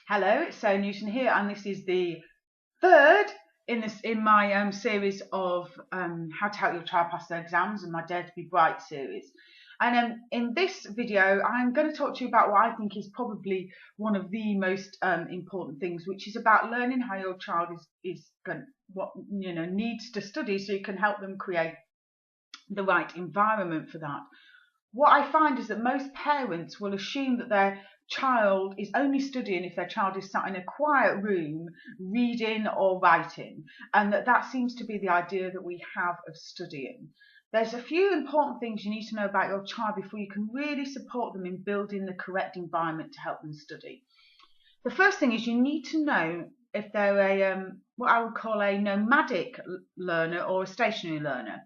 Hello, it's So Newton here, and this is the third in my series of how to help your child pass their exams and my Dare to Be Bright series. And in this video, I'm going to talk to you about what I think is probably one of the most important things, which is about learning how your child is going, what needs to study, so you can help them create the right environment for that. What I find is that most parents will assume that their child is only studying if their child is sat in a quiet room reading or writing, and that seems to be the idea that we have of studying. There's a few important things you need to know about your child before you can really support them in building the correct environment to help them study. The first thing is you need to know if they're a what I would call a nomadic learner or a stationary learner.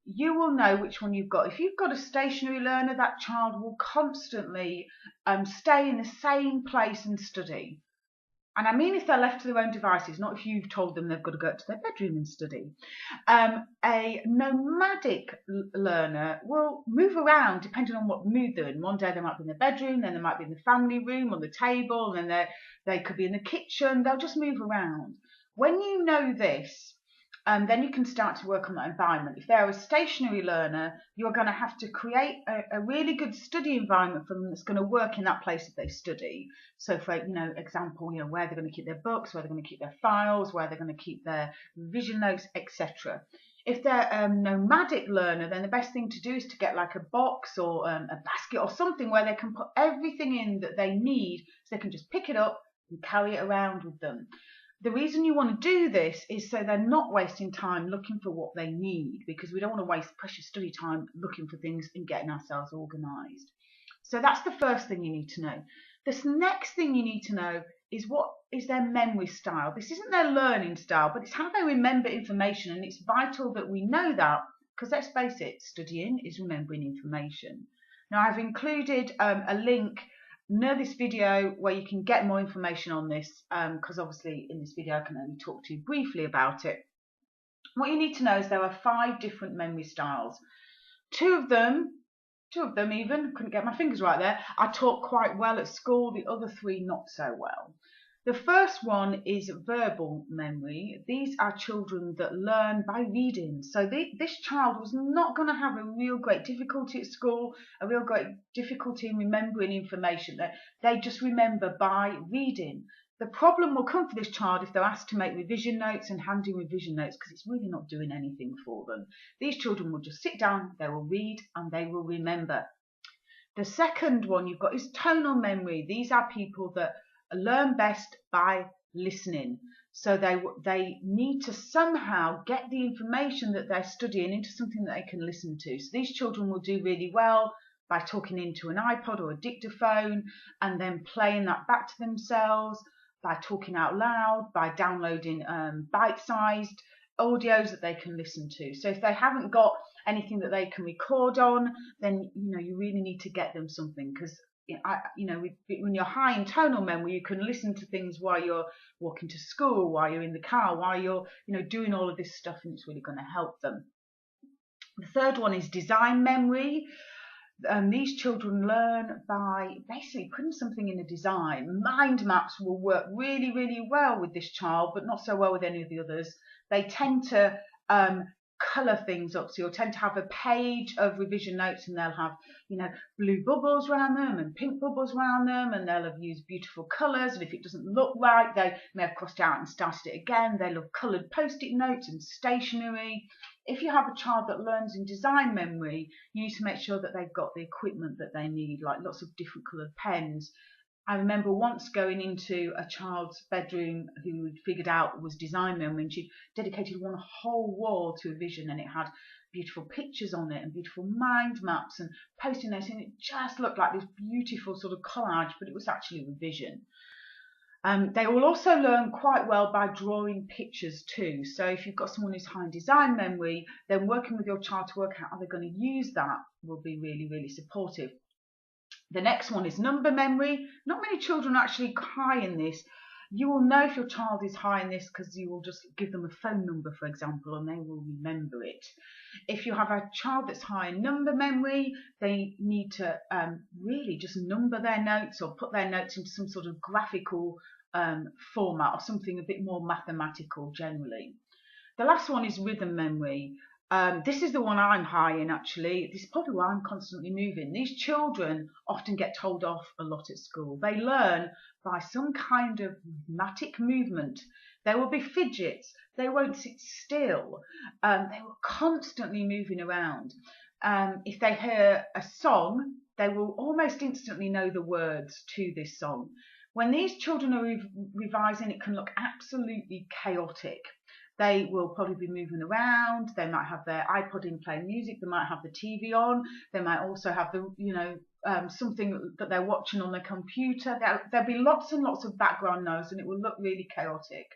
You will know which one you've got. If you've got a stationary learner, that child will constantly stay in the same place and study. And I mean if they're left to their own devices, not if you've told them they've got to go to their bedroom and study. A nomadic learner will move around depending on what mood they're in. One day they might be in their bedroom, then they might be in the family room, on the table, and then they could be in the kitchen. They'll just move around. When you know this, then you can start to work on that environment. If they're a stationary learner, you're going to have to create a really good study environment for them that's going to work in that place that they study. So for example, where they're going to keep their books, where they're going to keep their files, where they're going to keep their revision notes, etc. If they're a nomadic learner, then the best thing to do is to get like a box or a basket or something where they can put everything in that they need, so they can just pick it up and carry it around with them. The reason you want to do this is so they're not wasting time looking for what they need, because we don't want to waste precious study time looking for things and getting ourselves organised. So that's the first thing you need to know. This next thing you need to know is what is their memory style. This isn't their learning style, but it's how they remember information, and it's vital that we know that, because let's face it, studying is remembering information. Now I've included a link near this video where you can get more information on this, because obviously in this video I can only talk to you briefly about it. What you need to know is there are 5 different memory styles. Two of them even, couldn't get my fingers right there, I taught quite well at school, the other 3 not so well. The first one is verbal memory. These are children that learn by reading. So this child was not going to have a real great difficulty at school, a real great difficulty in remembering information. They just remember by reading. The problem will come for this child if they're asked to make revision notes and hand in revision notes, because it's really not doing anything for them. These children will just sit down, they will read, and they will remember. The second one you've got is tonal memory. These are people that learn best by listening. So they need to somehow get the information that they're studying into something that they can listen to. So these children will do really well by talking into an iPod or a dictaphone and then playing that back to themselves, by talking out loud, by downloading bite-sized audios that they can listen to. So if they haven't got anything that they can record on, then you really need to get them something, because when you're high in tonal memory, you can listen to things while you're walking to school, while you're in the car, while you're doing all of this stuff, and it's really going to help them. The third one is design memory. These children learn by basically putting something in a design. Mind maps will work really, really well with this child, but not so well with any of the others. They tend to colour things up, so you'll tend to have a page of revision notes, and they'll have blue bubbles around them and pink bubbles around them, and they'll have used beautiful colours, and if it doesn't look right, they may have crossed out and started it again. They'll have coloured post-it notes and stationery. If you have a child that learns in design memory, you need to make sure that they've got the equipment that they need, like lots of different coloured pens. I remember once going into a child's bedroom who we'd figured out was design memory, and she'd dedicated one whole wall to revision, and it had beautiful pictures on it and beautiful mind maps and post-it notes, and it just looked like this beautiful sort of collage, but it was actually revision. They will also learn quite well by drawing pictures too. So if you've got someone who's high in design memory, then working with your child to work out how they're going to use that will be really, really supportive. The next one is number memory. Not many children are actually high in this. You will know if your child is high in this because you will just give them a phone number, for example, and they will remember it. If you have a child that's high in number memory, they need to really just number their notes or put their notes into some sort of graphical format or something a bit more mathematical generally. The last one is rhythm memory. This is the one I'm high in actually. This is probably why I'm constantly moving. These children often get told off a lot at school. They learn by some kind of rhythmic movement. There will be fidgets. They won't sit still. They will constantly moving around. If they hear a song, they will almost instantly know the words to this song. When these children are revising, it can look absolutely chaotic. They will probably be moving around. They might have their iPod in playing music. They might have the TV on. They might also have the, something that they're watching on their computer. There'll be lots and lots of background noise, and it will look really chaotic.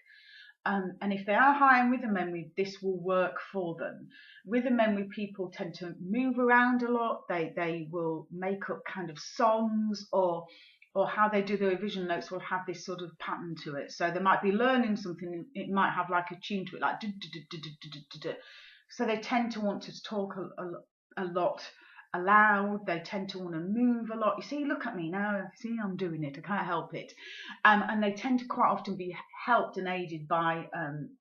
And if they are high in rhythm memory, this will work for them. Rhythm memory people tend to move around a lot. They will make up kind of songs, or how they do the revision notes will have this sort of pattern to it. So they might be learning something, it might have like a tune to it, like so they tend to want to talk a lot aloud. They tend to want to move a lot. You see, look at me now. See, I'm doing it. I can't help it. And they tend to quite often be helped and aided by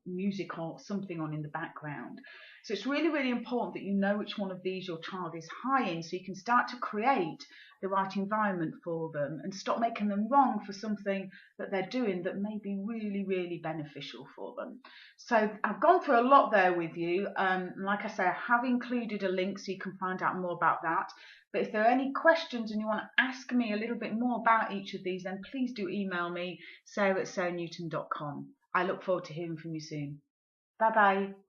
music or something on in the background. So it's really, really important that you know which one of these your child is high in, so you can start to create the right environment for them and stop making them wrong for something that they're doing that may be really, really beneficial for them. So I've gone through a lot there with you. Like I say, I have included a link so you can find out more about that. But if there are any questions and you want to ask me a little bit more about each of these, then please do email me, sarah@sarah.newton.com. I look forward to hearing from you soon. Bye bye.